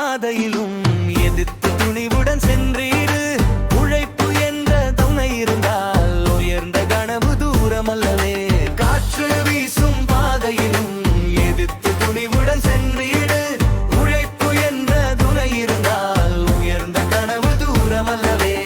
பாதையிலும் எதிர்த்து துணிவுடன் சென்றீரு. உழைப்பு என்ற துணை இருந்தால் உயர்ந்த கனவு தூரமல்லவே. காற்று வீசும் பாதையிலும் எதிர்த்து துணிவுடன் சென்றீரு. உழைப்பு என்ற துணை இருந்தால் உயர்ந்த கனவு தூரமல்லவே.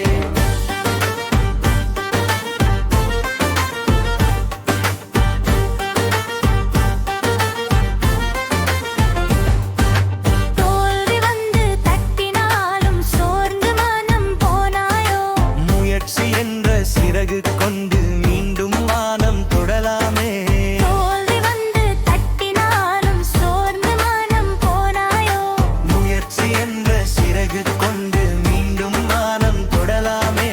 சிறகு கொண்டு மீண்டும் வானம் தொடலாமே. தோல்வி வந்து தட்டினாலும் சோர்ந்து மனம் போனாயோ. முயற்சி என்ற சிறகு கொண்டு மீண்டும் வானம் தொடலாமே.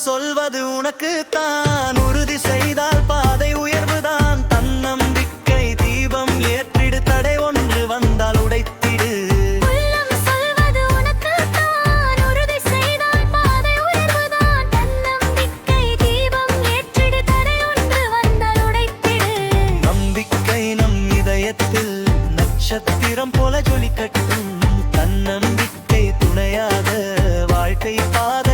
சொல்வது உனக்கு தான். உறுதி செய்தால் பாதை உயர்வுதான். தன்னம்பிக்கை தீபம் ஏற்றிடு. தடை ஒன்று வந்தால் உடைத்திடு. உள்ளம் சொல்வது உனக்கு தான். உறுதி செய்தால் பாதை உயர்வுதான். தன்னம்பிக்கை தீபம் ஏற்றிடு. தடை ஒன்று வந்தால் உடைத்திடு. நம்பிக்கை நம் இதயத்தில் நட்சத்திரம் போல ஜொலிக்கட்டும். தன்னம்பிக்கை துணையாக வாழ்க்கை பாதை